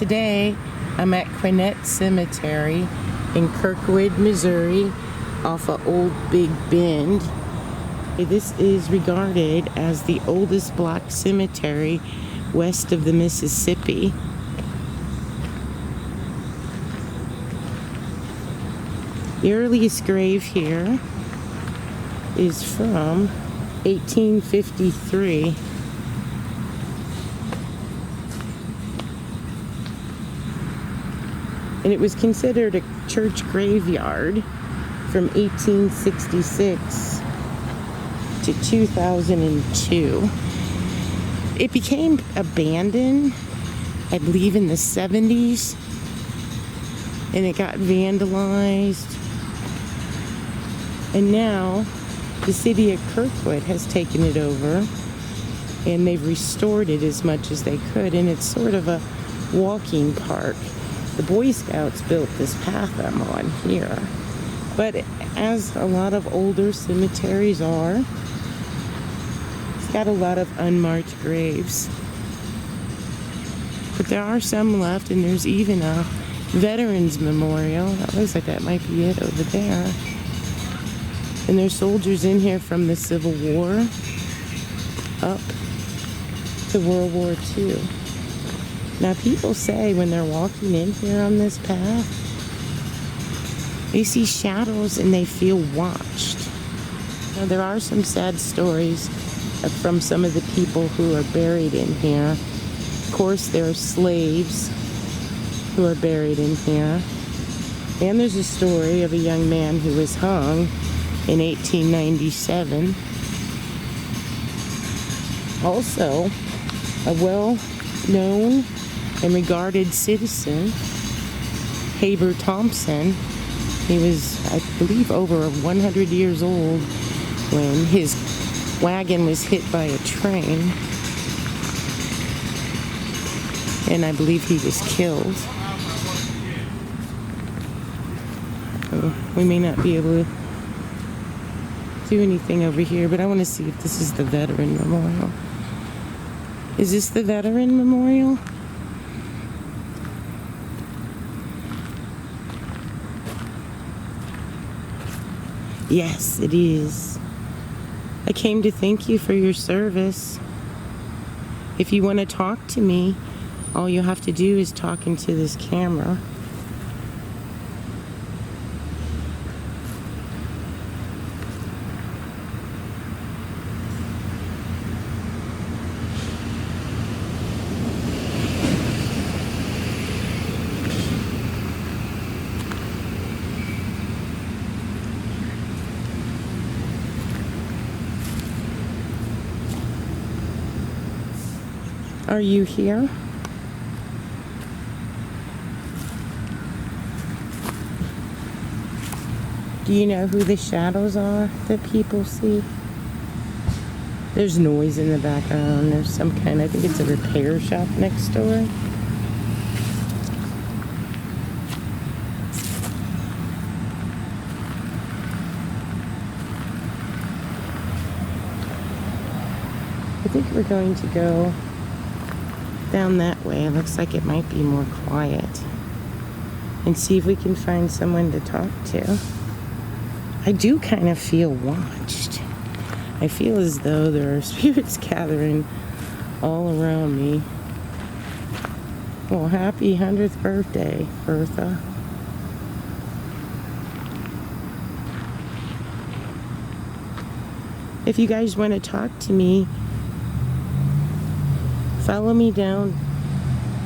Today, I'm at Quinette Cemetery in Kirkwood, Missouri, off of Old Big Bend. This is regarded as the oldest block cemetery west of the Mississippi. The earliest grave here is from 1853. And it was considered a church graveyard from 1866 to 2002. It became abandoned, I believe, in the 70s, and it got vandalized. And now the city of Kirkwood has taken it over, and they've restored it as much as they could, and it's sort of a walking park. The Boy Scouts built this path I'm on here. But as a lot of older cemeteries are, it's got a lot of unmarked graves. But there are some left, and there's even a Veterans Memorial. That looks like that might be it over there. And there's soldiers in here from the Civil War up to World War II. Now, people say when they're walking in here on this path, they see shadows and they feel watched. Now, there are some sad stories from some of the people who are buried in here. Of course, there are slaves who are buried in here. And there's a story of a young man who was hung in 1897. Also, a well-known and regarded citizen, Haber Thompson. He was, I believe, over 100 years old when his wagon was hit by a train. And I believe he was killed. So we may not be able to do anything over here, but I want to see if this is the Veteran Memorial. Is this the Veteran Memorial? Yes, it is. I came to thank you for your service. If you want to talk to me, all you have to do is talk into this camera. Are you here? Do you know who the shadows are that people see? There's noise in the background. There's some kind, I think it's a repair shop next door. I think we're going to go down that way. It looks like it might be more quiet. And see if we can find someone to talk to. I do kind of feel watched. I feel as though there are spirits gathering all around me. Well, happy 100th birthday, Bertha. If you guys want to talk to me, follow me down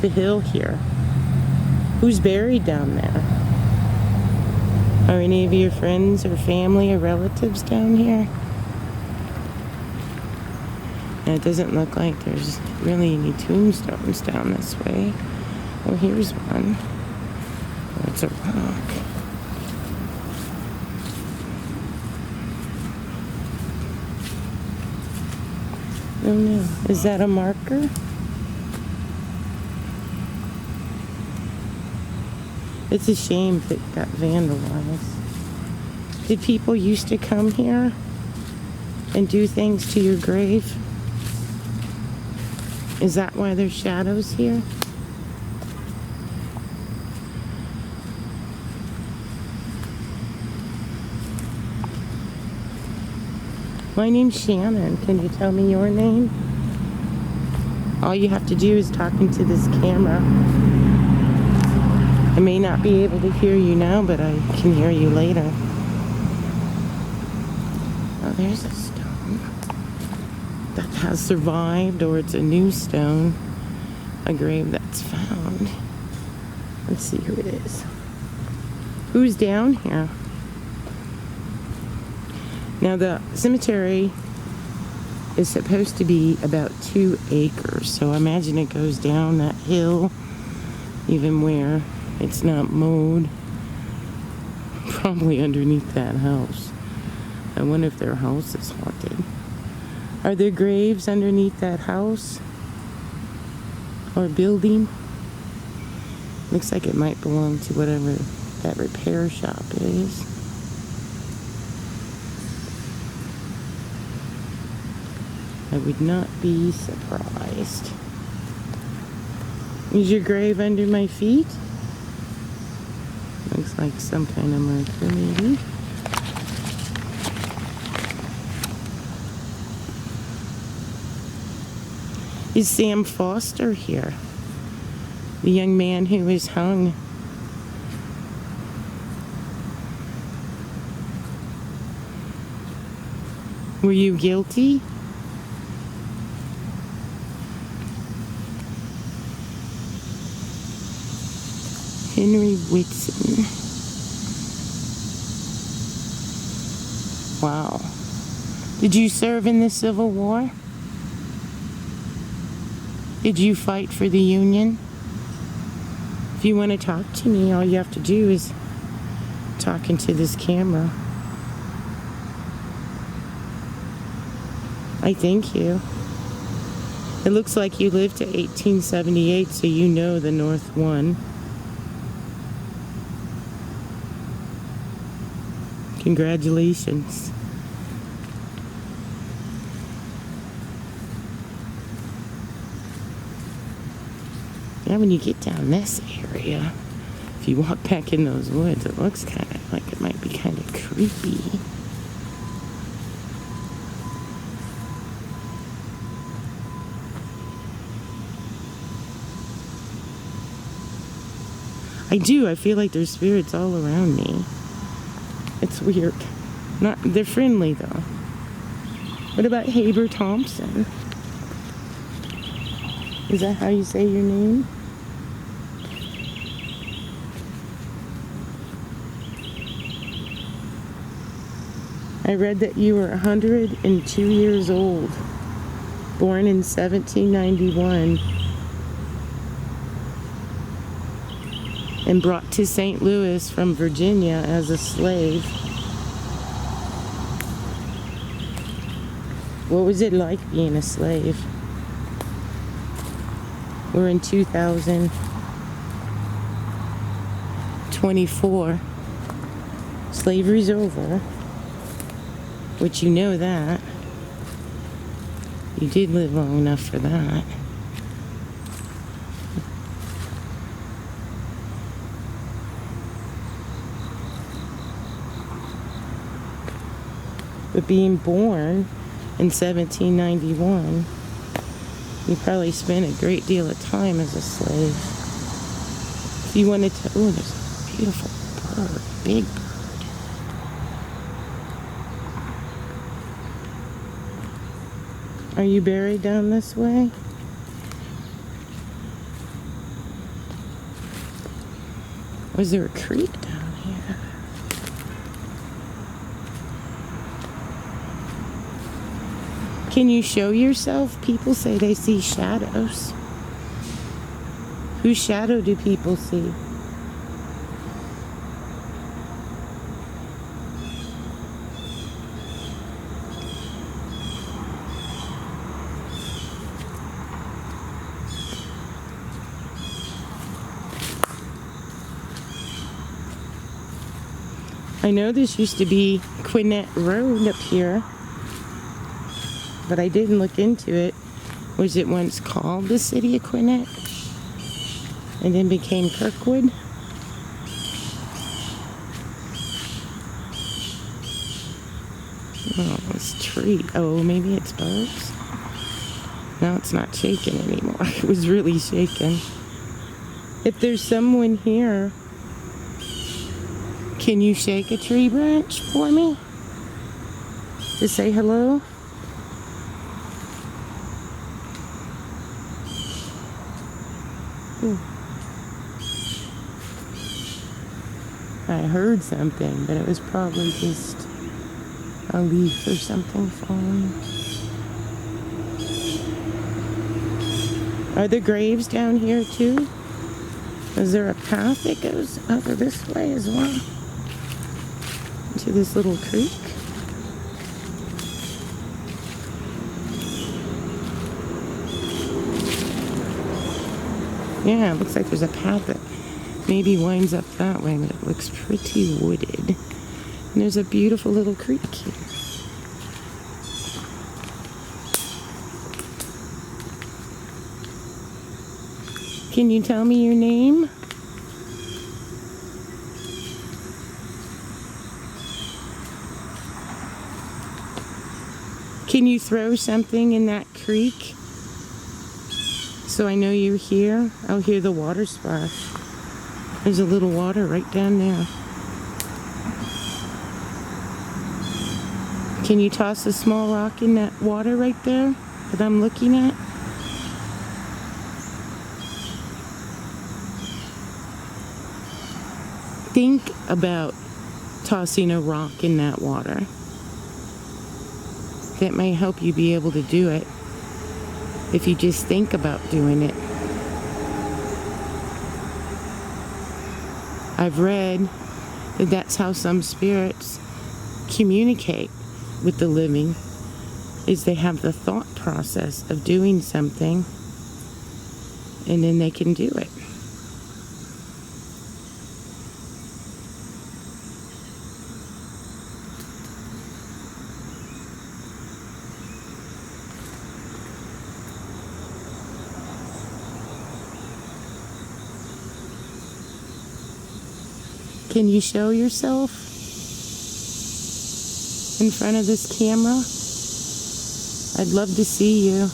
the hill here. Who's buried down there? Are any of your friends or family or relatives down here? And it doesn't look like there's really any tombstones down this way. Oh, here's one. Oh, it's a rock. Oh no, is that a marker? It's a shame that it got vandalized. Did people used to come here and do things to your grave? Is that why there's shadows here? My name's Shannon. Can you tell me your name? All you have to do is talk into this camera. I may not be able to hear you now, but I can hear you later. Oh, there's a stone that has survived, or it's a new stone. A grave that's found. Let's see who it is. Who's down here? Now the cemetery is supposed to be about 2 acres, so I imagine it goes down that hill, even where it's not mowed. Probably underneath that house. I wonder if their house is haunted. Are there graves underneath that house or building? Looks like it might belong to whatever that repair shop is. I would not be surprised. Is your grave under my feet? Looks like some kind of marker, maybe. Is Sam Foster here? The young man who was hung. Were you guilty? Henry Whitson. Wow. Did you serve in the Civil War? Did you fight for the Union? If you want to talk to me, all you have to do is talk into this camera. I thank you. It looks like you lived to 1878, so you know the North won. Congratulations. Yeah, when you get down this area, if you walk back in those woods, it looks kind of like it might be kind of creepy. I do. I feel like there's spirits all around me. It's weird. They're friendly though. What about Haber Thompson? Is that how you say your name? I read that you were 102 years old, born in 1791, and brought to St. Louis from Virginia as a slave. What was it like being a slave? We're in 2024. Slavery's over, which you know that. You did live long enough for that. But being born in 1791, you probably spent a great deal of time as a slave. If you wanted to, oh, there's a beautiful bird, big bird. Are you buried down this way? Was there a creek down here? Can you show yourself? People say they see shadows. Whose shadow do people see? I know this used to be Quinette Road up here, but I didn't look into it. Was it once called the city of Quinette and then became Kirkwood? Oh, this tree. Oh, maybe it's bugs? No, it's not shaking anymore. It was really shaking. If there's someone here, can you shake a tree branch for me? To say hello? Ooh. I heard something, but it was probably just a leaf or something falling. Are there graves down here too? Is there a path that goes over this way as well? To this little creek? Yeah, it looks like there's a path that maybe winds up that way, but it looks pretty wooded. And there's a beautiful little creek here. Can you tell me your name? Can you throw something in that creek so I know you're here? I'll hear the water splash. There's a little water right down there. Can you toss a small rock in that water right there that I'm looking at? Think about tossing a rock in that water. That might help you be able to do it if you just think about doing it. I've read that that's how some spirits communicate with the living, is they have the thought process of doing something and then they can do it. Can you show yourself in front of this camera? I'd love to see you.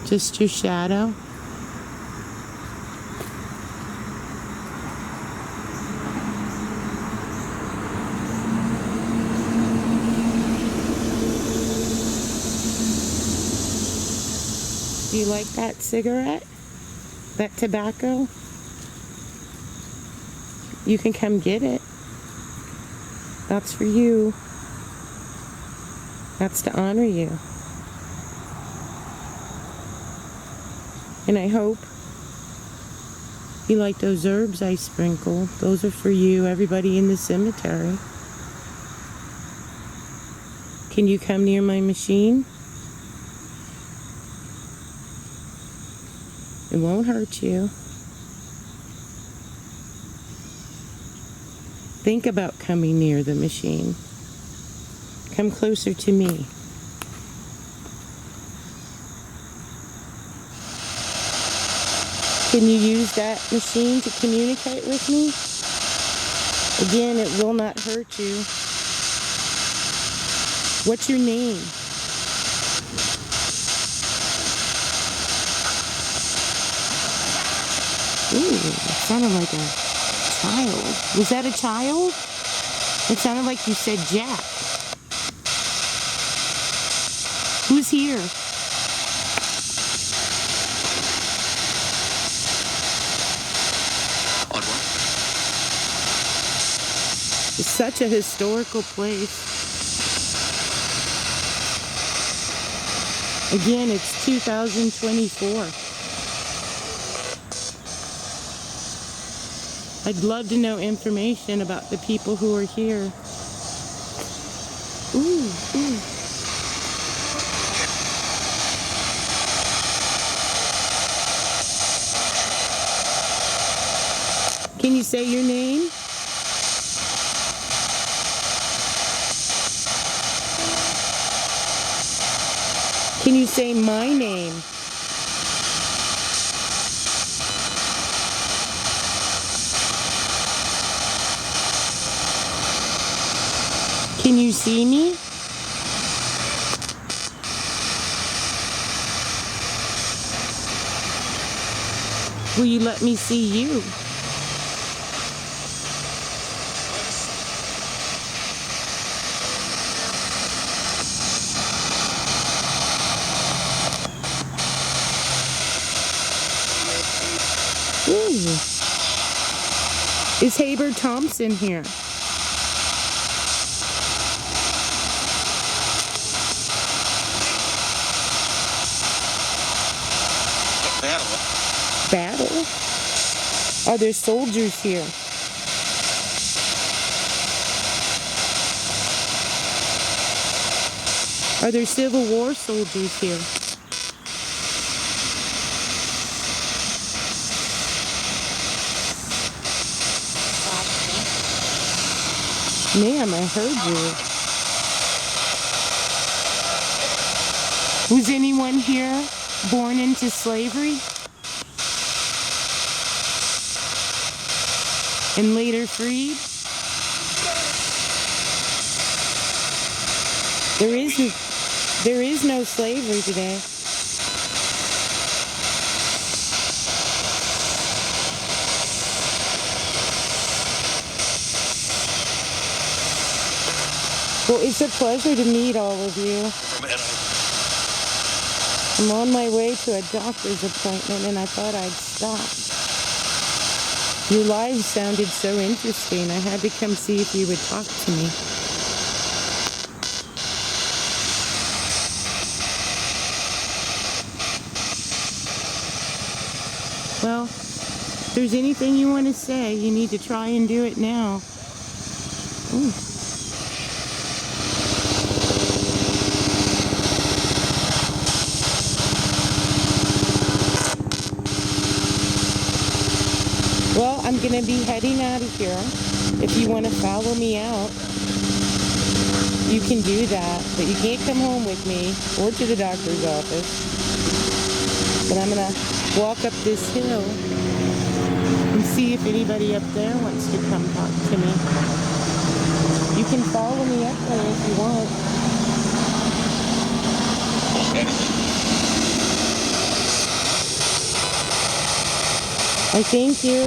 Just your shadow. Do you like that cigarette? That tobacco? You can come get it. That's for you. That's to honor you. And I hope you like those herbs I sprinkle. Those are for you, everybody in the cemetery. Can you come near my machine? It won't hurt you. Think about coming near the machine. Come closer to me. Can you use that machine to communicate with me? Again, it will not hurt you. What's your name? Ooh, it sounded like a child. Was that a child? It sounded like you said Jack. Who's here? It's such a historical place. Again, it's 2024. I'd love to know information about the people who are here. Ooh, ooh. Can you say your name? Can you say my name? Can you see me? Will you let me see you? Ooh. Is Haber Thompson here? Battle? Are there soldiers here? Are there Civil War soldiers here? Ma'am, I heard you. Was anyone here born into slavery? And later freed? There is no slavery today. Well, it's a pleasure to meet all of you. I'm on my way to a doctor's appointment and I thought I'd stop. Your lives sounded so interesting. I had to come see if you would talk to me. Well, if there's anything you want to say, you need to try and do it now. Ooh. Well, I'm going to be heading out of here. If you want to follow me out, you can do that. But you can't come home with me or to the doctor's office. But I'm going to walk up this hill and see if anybody up there wants to come talk to me. You can follow me up there if you want. I thank you.